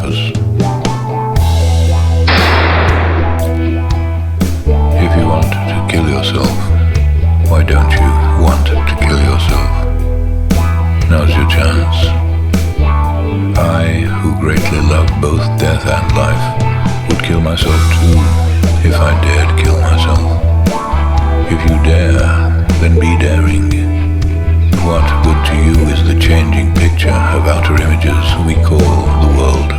purpose. If you want to kill yourself, why don't you want to kill yourself? Now's your chance. I, who greatly love both death and life, would kill myself too, if I dared kill myself. If you dare, then be daring. What good to you is the changing picture of outer images we call the world?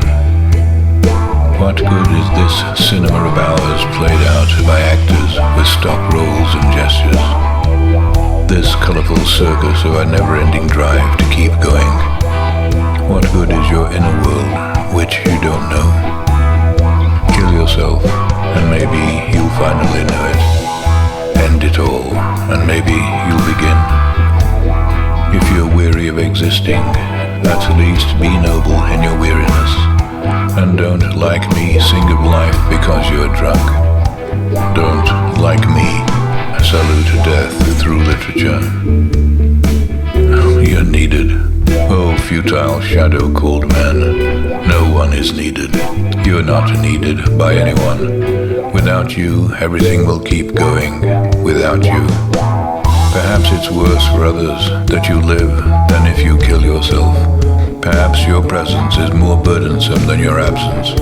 What good is this cinema of ours played out by actors with stock roles and gestures? This colorful circus of a never-ending drive to keep going? What good is your inner world, which you don't know? Kill yourself, and maybe you'll finally know it. End it all, and maybe you'll begin. If you're weary of existing, at least be noble in your weariness. And don't, like me, sing of life because you're drunk. Don't, like me, salute death through literature. You're needed. Oh, futile shadow called man, no one is needed. You're not needed by anyone. Without you, everything will keep going without you. Perhaps it's worse for others that you live than if you kill yourself. Perhaps your presence is more burdensome than your absence.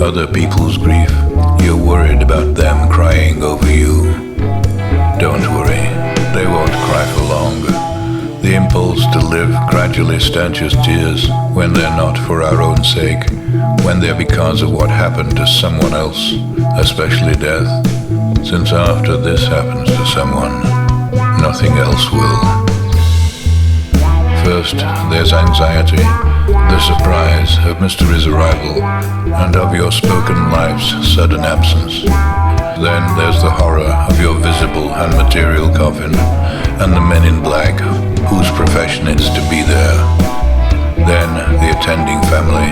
Other people's grief, you're worried about them crying over you. Don't worry, they won't cry for long. The impulse to live gradually stanches tears when they're not for our own sake, when they're because of what happened to someone else, especially death, since after this happens to someone, nothing else will. First, there's anxiety, the surprise of mystery's arrival, and of your spoken life's sudden absence. Then there's the horror of your visible and material coffin, and the men in black whose profession it's to be there. Then the attending family,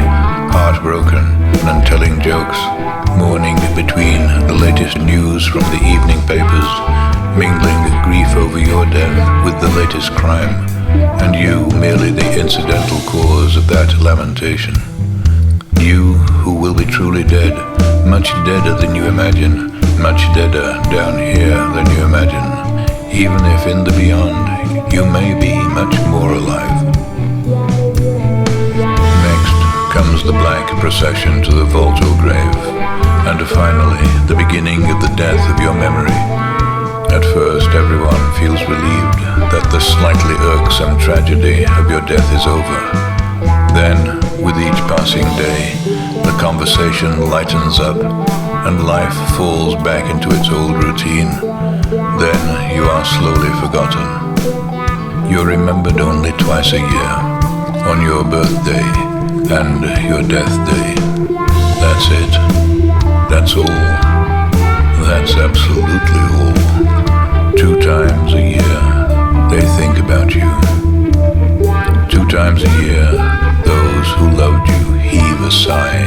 heartbroken and telling jokes, mourning between the latest news from the evening papers, mingling grief over your death with the latest crime, and you merely the incidental cause of that lamentation. You who will be truly dead, much deader than you imagine, much deader down here than you imagine, even if in the beyond you may be much more alive. Next comes the black procession to the vault or grave, and finally the beginning of the death of your memory. At first everyone feels relieved that the slightly irksome tragedy of your death is over. Then, with each passing day, the conversation lightens up and life falls back into its old routine. Then you are slowly forgotten. You're remembered only twice a year, on your birthday and your death day. That's it. That's all. That's absolutely all. 2 times a year, they think about you. 2 times a year, those who loved you heave a sigh,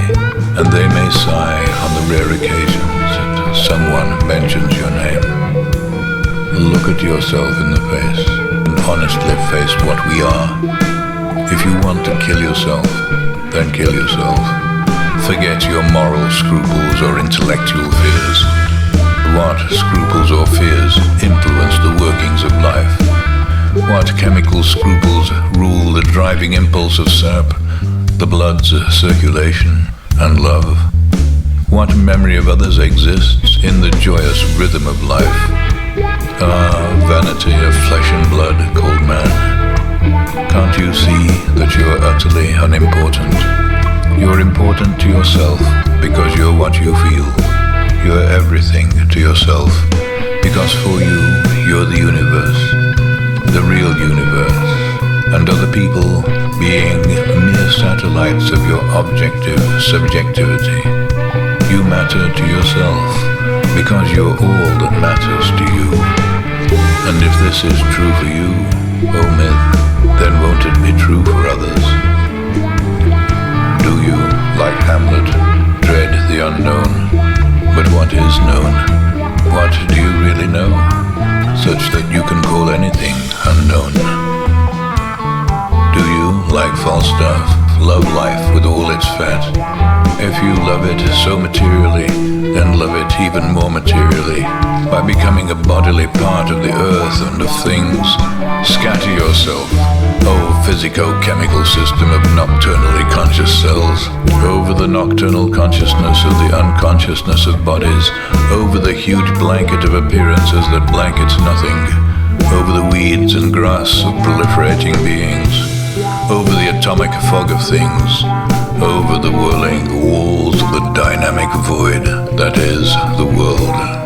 and they may sigh on the rare occasions that someone mentions your name. Look at yourself in the face, and honestly face what we are. If you want to kill yourself, then kill yourself. Forget your moral scruples or intellectual fears. What scruples or fears influence the workings of life? What chemical scruples rule the driving impulse of sap, the blood's circulation and love? What memory of others exists in the joyous rhythm of life? Ah, vanity of flesh and blood, cold man. Can't you see that you're utterly unimportant? You're important to yourself because you're what you feel. You're everything to yourself because for you, you're the universe, the real universe, and other people being mere satellites of your objective subjectivity. You matter to yourself because you're all that matters to you. And if this is true for you, O myth, then won't it be true for others? Do you, like Hamlet, dread the unknown? But what is known? What do you really know? Such that you can call anything unknown. Do you, like Falstaff, love life with all its fat. If you love it so materially, then love it even more materially, by becoming a bodily part of the earth and of things. Scatter yourself, O physico-chemical system of nocturnally conscious cells, over the nocturnal consciousness of the unconsciousness of bodies, over the huge blanket of appearances that blankets nothing, over the weeds and grass of proliferating beings, over the atomic fog of things, over the whirling walls of the dynamic void that is the world.